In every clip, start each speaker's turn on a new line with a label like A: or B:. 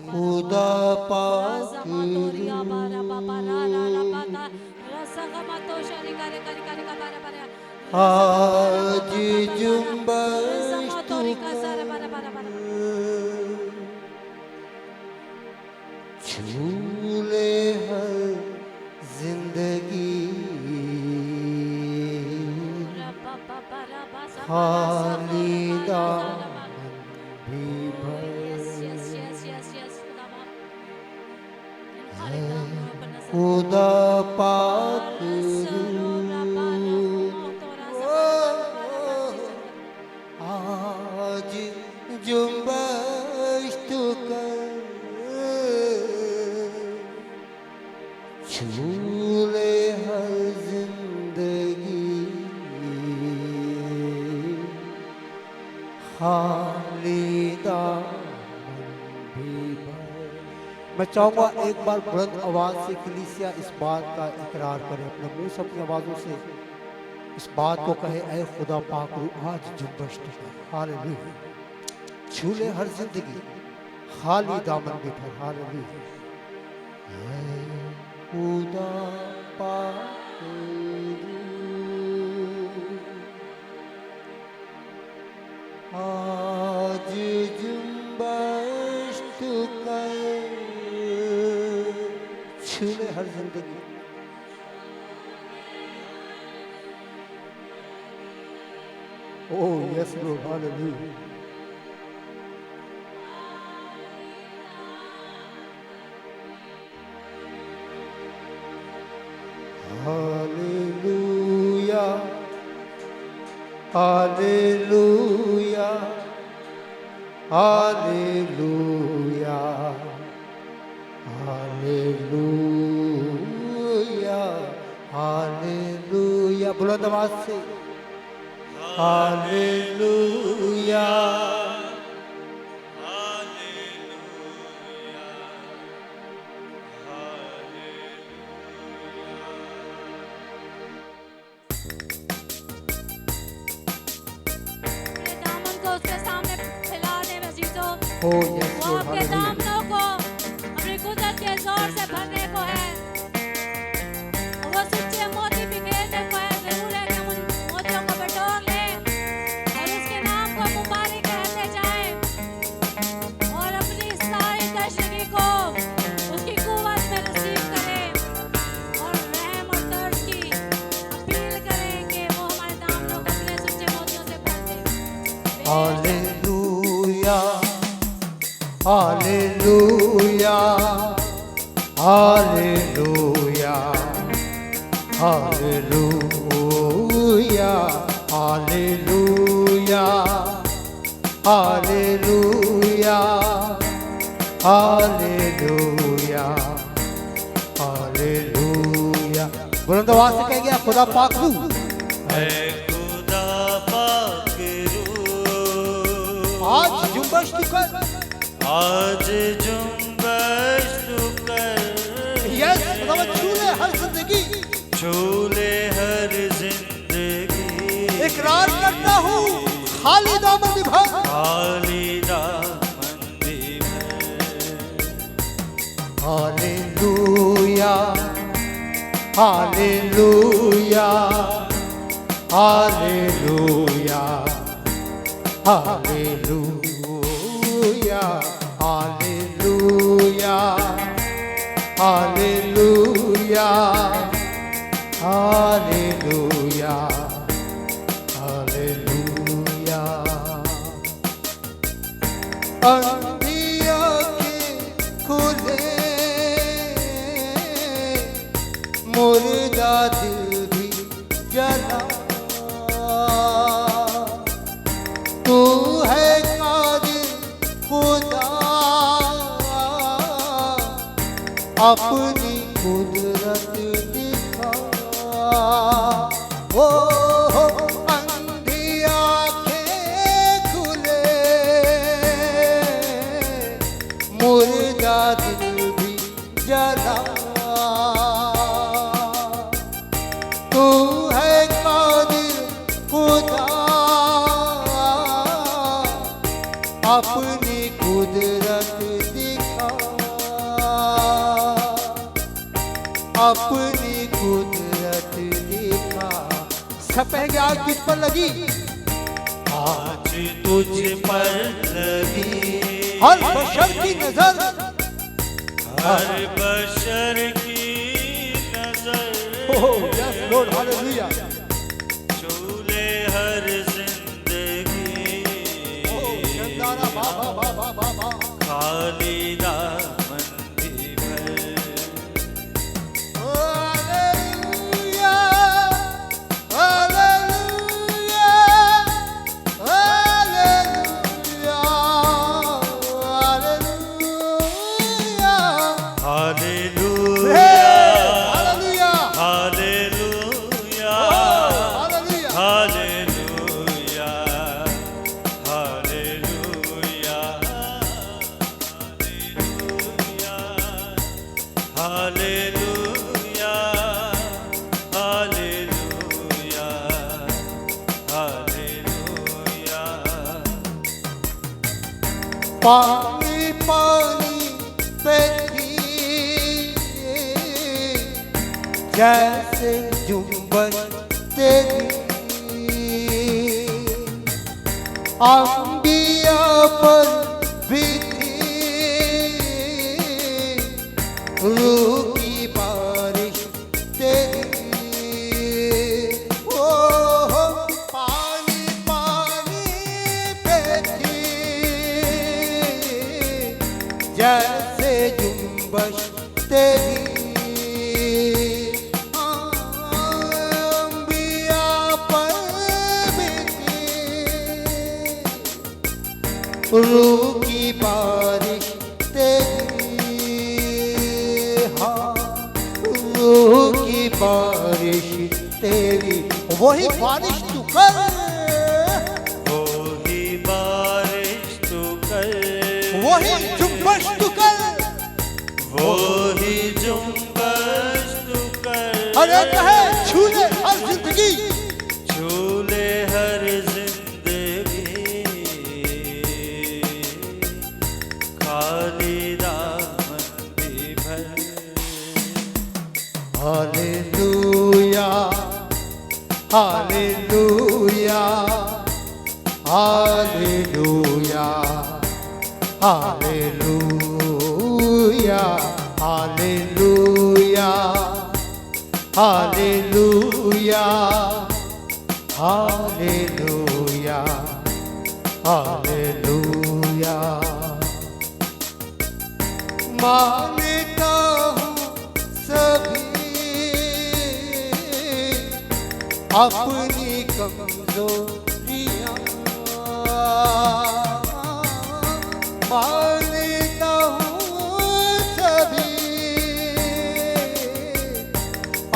A: खुदा पाक आज जुम्बश तू झूले हर जिंदगी खाली दामन भी भर खुदा पाक आज जुम्बश तू कर झूले हर जिंदगी खाली दामन भी भर। मैं चाहूंगा एक बार बुलंद आवाज से कलीसिया इस बात का इकरार करे, अपने मुंह से अपनी आवाजों से इस बात को कहे, ऐ खुदा पाक रू आज जुम्बश तू कर। हालेलुया। झूले हर जिंदगी खाली दामन भी भर। हालेलुया। ऐ खुदा पाक आज जुम्बश तू कर झूले हर जिंदगी। Oh yes Lord, hallelujah. Hallelujah, hallelujah, hallelujah, hallelujah, hallelujah. बुलंद आवाज से हालेलुया,
B: वो आपके दामनों को अपनी कुदरत के जोर से भरने को है। वो सच्चे मोती बिखेरने को है। जरूर है कि हम उन मोतियों को बटोर लें और उसके नाम को मुबारक कहते जाएं और अपनी सारी तशरीह को उसकी कुव्वत में रिसीव करें और रहम और दर्द की अपील करें कि वो हमारे दामनों को अपने सच्चे मोतियों से भर दे।
A: Hallelujah, hallelujah, hallelujah, hallelujah, hallelujah, hallelujah, hallelujah, hallelujah. बुलंद आवाज से कहेंगे खुदा पाक रू,
C: है खुदा पाक रू
A: आज जुम्बश तू कर,
C: आज जुम्बश तू कर।
A: यस झूले हर जिंदगी,
C: झूले हर जिंदगी
A: इकरार करता हूँ खाली दामन भी भर।
C: खाली दामन भी भर।
A: Hallelujah, hallelujah, hallelujah, hallelujah, hallelujah, hallelujah, hallelujah, hallelujah. अंधिया के खुले मुर्दा दिल भी जला, तू है कादिर खुदा अपनी कुदरत दिखा। ओ अंधी आँखें खुले मुर्दा दिल भी जला, तू है कादिर खुदा अपनी कुदरत अपनी कुदरत दिखा। सब कहेंगे आज तुझ पर लगी,
C: आज तुझ पर लगी
A: हर बशर की नजर,
C: हर बशर की नजर।
A: Yes Lord hallelujah.
C: झूले हर जिंदगी
A: शंदारा बाबा बाबा बाबा
C: खाली दामन भी भर।
A: Hallelujah hallelujah hallelujah hallelujah
C: hallelujah
A: hallelujah
C: hallelujah
A: hallelujah
C: hallelujah hallelujah hallelujah hallelujah hallelujah.
A: पानी पानी पे थी जैसे जुम्बन तेरी, अंबिया पर भी थी रूह की बारिश तेरी। ओ पानी पानी पे थी जैसे जुम्बश तेरी, अंबिया पर भी थी रूह की बारिश तेरी। हाँ रूह की बारिश तेरी, वही बारिश तू कर,
C: वही बारिश तू कर,
A: वही जुम्बश तू कर,
C: वही जुम्बश तू कर।
A: अरे कहे छूले हर जिंदगी,
C: झूले हर जिंदगी खाली दामन भी भर।
A: Hallelujah hallelujah hallelujah hallelujah hallelujah hallelujah hallelujah hallelujah. मानता हूँ सभी अपनी कमजोरियाँ, मानता हूँ सभी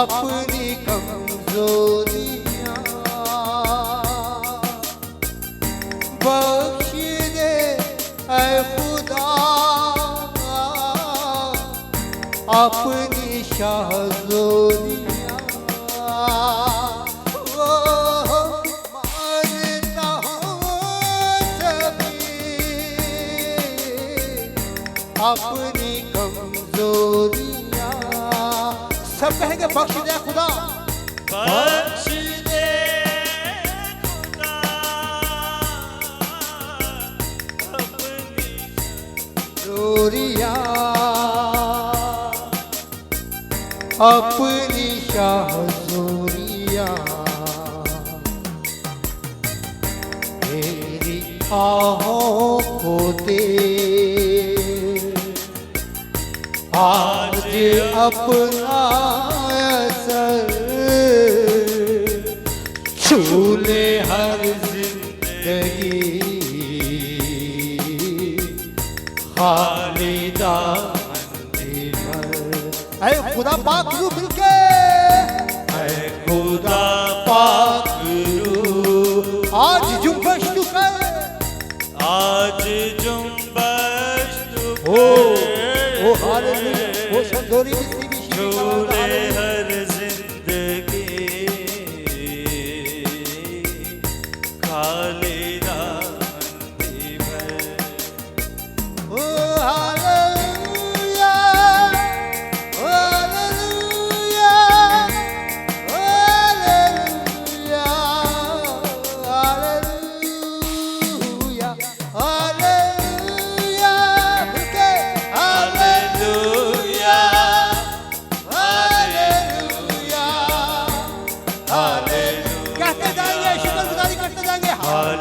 A: अपनी कमजोरियाँ, बख्श दे ऐ खुदा अपनी शाहज़ोरियाँ। ओ मानता हूँ सभी अपनी कमजोरियाँ। सब कहेंगे बख्श दे खुदा,
C: बख्श दे खुदा अपनी
A: जोरियाँ अपनी शाहज़ोरियाँ। मेरी आहों को दे आज अपना असर, छूले हर जिंदगी खाली दामन भर। ऐ खुदा पाक रू मिलके,
C: है खुदा पाक रूह।
A: आज जुम्बश तू कर,
C: आज जुम्बश तू
A: ओ
C: कर।
A: हालेलुया, वो संदोरी मिस्री भी
C: झूले हर जिंदगी खाली दामन भी भर।
A: ओ हालेलुया हालेलुया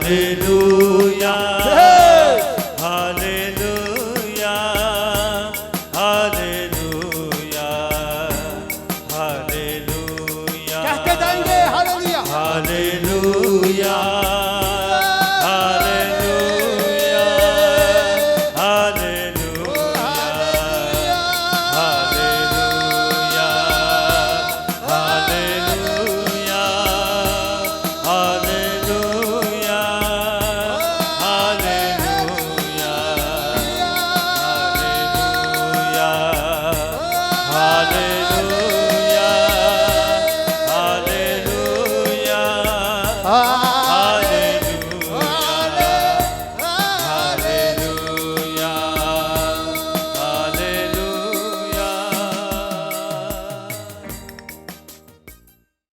C: हालेलुया